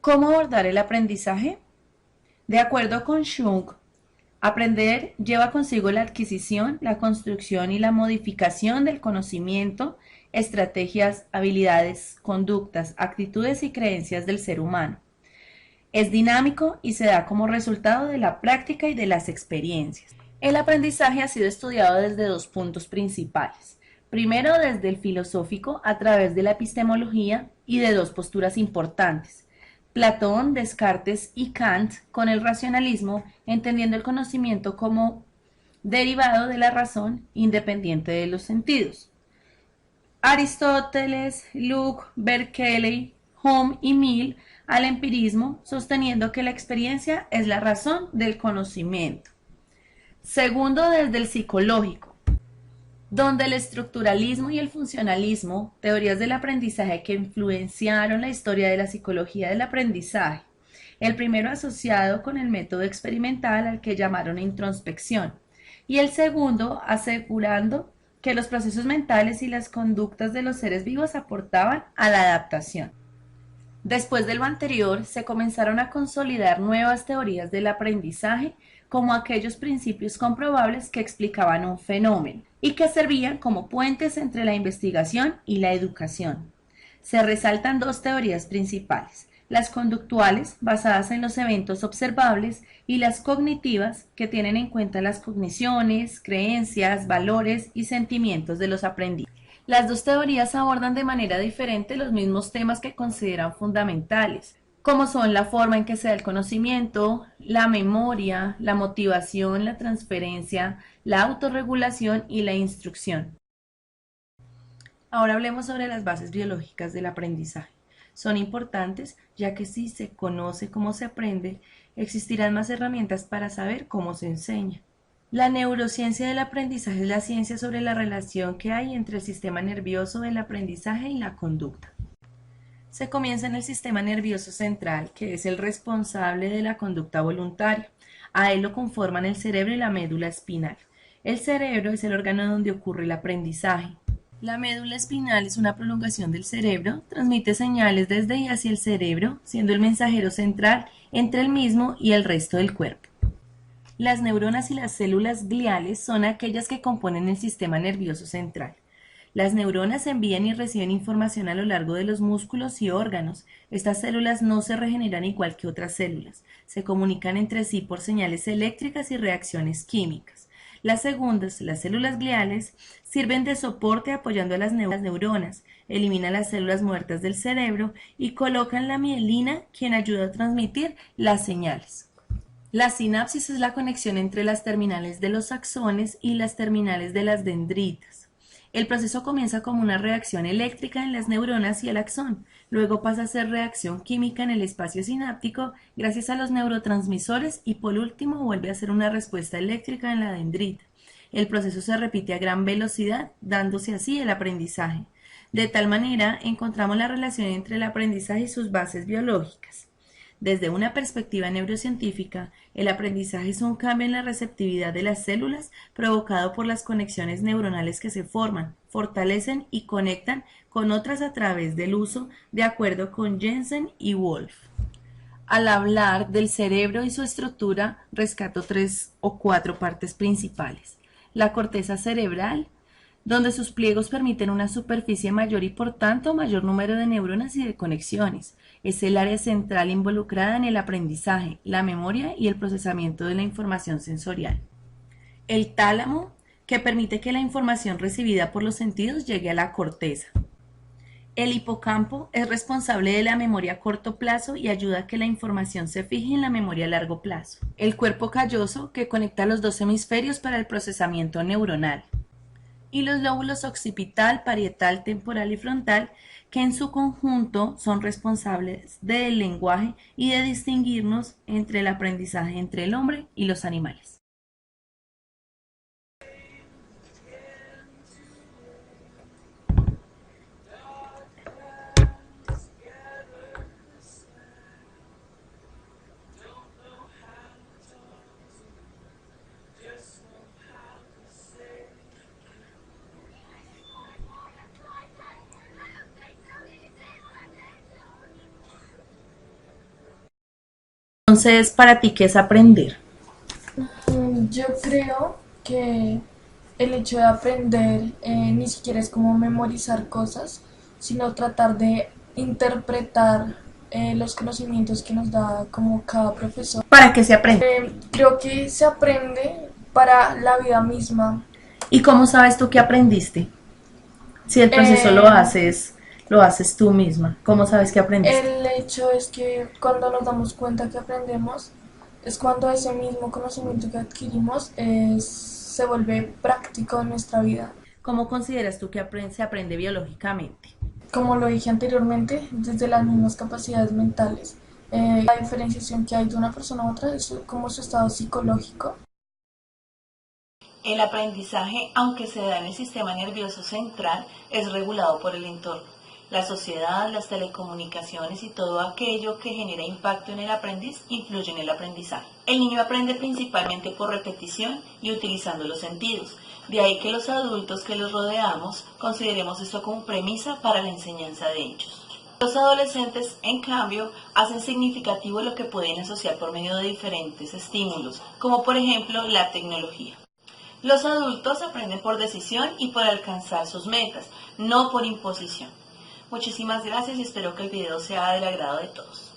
¿Cómo abordar el aprendizaje? De acuerdo con Jung, aprender lleva consigo la adquisición, la construcción y la modificación del conocimiento, estrategias, habilidades, conductas, actitudes y creencias del ser humano. Es dinámico y se da como resultado de la práctica y de las experiencias. El aprendizaje ha sido estudiado desde dos puntos principales. Primero, desde el filosófico a través de la epistemología y de dos posturas importantes. Platón, Descartes y Kant con el racionalismo, entendiendo el conocimiento como derivado de la razón independiente de los sentidos. Aristóteles, Luke, Berkeley, Hume y Mill al empirismo, sosteniendo que la experiencia es la razón del conocimiento. Segundo, desde el psicológico, donde el estructuralismo y el funcionalismo, teorías del aprendizaje que influenciaron la historia de la psicología del aprendizaje. El primero asociado con el método experimental al que llamaron introspección, y el segundo asegurando que los procesos mentales y las conductas de los seres vivos aportaban a la adaptación. Después de lo anterior, se comenzaron a consolidar nuevas teorías del aprendizaje, como aquellos principios comprobables que explicaban un fenómeno y que servían como puentes entre la investigación y la educación. Se resaltan dos teorías principales: las conductuales, basadas en los eventos observables, y las cognitivas, que tienen en cuenta las cogniciones, creencias, valores y sentimientos de los aprendices. Las dos teorías abordan de manera diferente los mismos temas que consideran fundamentales, como son la forma en que se da el conocimiento, la memoria, la motivación, la transferencia, la autorregulación y la instrucción. Ahora hablemos sobre las bases biológicas del aprendizaje. Son importantes ya que si se conoce cómo se aprende, existirán más herramientas para saber cómo se enseña. La neurociencia del aprendizaje es la ciencia sobre la relación que hay entre el sistema nervioso del aprendizaje y la conducta. Se comienza en el sistema nervioso central, que es el responsable de la conducta voluntaria. A él lo conforman el cerebro y la médula espinal. El cerebro es el órgano donde ocurre el aprendizaje. La médula espinal es una prolongación del cerebro, transmite señales desde y hacia el cerebro, siendo el mensajero central entre el mismo y el resto del cuerpo. Las neuronas y las células gliales son aquellas que componen el sistema nervioso central. Las neuronas envían y reciben información a lo largo de los músculos y órganos. Estas células no se regeneran igual que otras células. Se comunican entre sí por señales eléctricas y reacciones químicas. Las segundas, las células gliales, sirven de soporte apoyando a las neuronas, eliminan las células muertas del cerebro y colocan la mielina, quien ayuda a transmitir las señales. La sinapsis es la conexión entre las terminales de los axones y las terminales de las dendritas. El proceso comienza como una reacción eléctrica en las neuronas y el axón, luego pasa a ser reacción química en el espacio sináptico gracias a los neurotransmisores y por último vuelve a ser una respuesta eléctrica en la dendrita. El proceso se repite a gran velocidad, dándose así el aprendizaje. De tal manera, encontramos la relación entre el aprendizaje y sus bases biológicas. Desde una perspectiva neurocientífica, el aprendizaje es un cambio en la receptividad de las células provocado por las conexiones neuronales que se forman, fortalecen y conectan con otras a través del uso, de acuerdo con Jensen y Wolf. Al hablar del cerebro y su estructura, rescato tres o cuatro partes principales. La corteza cerebral, donde sus pliegos permiten una superficie mayor y por tanto mayor número de neuronas y de conexiones. Es el área central involucrada en el aprendizaje, la memoria y el procesamiento de la información sensorial. El tálamo, que permite que la información recibida por los sentidos llegue a la corteza. El hipocampo es responsable de la memoria a corto plazo y ayuda a que la información se fije en la memoria a largo plazo. El cuerpo calloso, que conecta los dos hemisferios para el procesamiento neuronal. Y los lóbulos occipital, parietal, temporal y frontal, que en su conjunto son responsables del lenguaje y de distinguirnos entre el aprendizaje entre el hombre y los animales. Entonces, ¿para ti qué es aprender? Yo creo que el hecho de aprender ni siquiera es como memorizar cosas, sino tratar de interpretar los conocimientos que nos da como cada profesor. ¿Para qué se aprende? Creo que se aprende para la vida misma. ¿Y cómo sabes tú que aprendiste? Si el proceso Eh, lo haces tú misma, ¿cómo sabes que aprendiste? el hecho es que cuando nos damos cuenta que aprendemos, es cuando ese mismo conocimiento que adquirimos se vuelve práctico en nuestra vida. ¿Cómo consideras tú que se aprende biológicamente? Como lo dije anteriormente, desde las mismas capacidades mentales. La diferenciación que hay de una persona a otra es como su estado psicológico. El aprendizaje, aunque se da en el sistema nervioso central, es regulado por el entorno. La sociedad, las telecomunicaciones y todo aquello que genera impacto en el aprendiz influye en el aprendizaje. El niño aprende principalmente por repetición y utilizando los sentidos. De ahí que los adultos que los rodeamos consideremos esto como premisa para la enseñanza de ellos. Los adolescentes, en cambio, hacen significativo lo que pueden asociar por medio de diferentes estímulos, como por ejemplo la tecnología. Los adultos aprenden por decisión y por alcanzar sus metas, no por imposición. Muchísimas gracias y espero que el video sea del agrado de todos.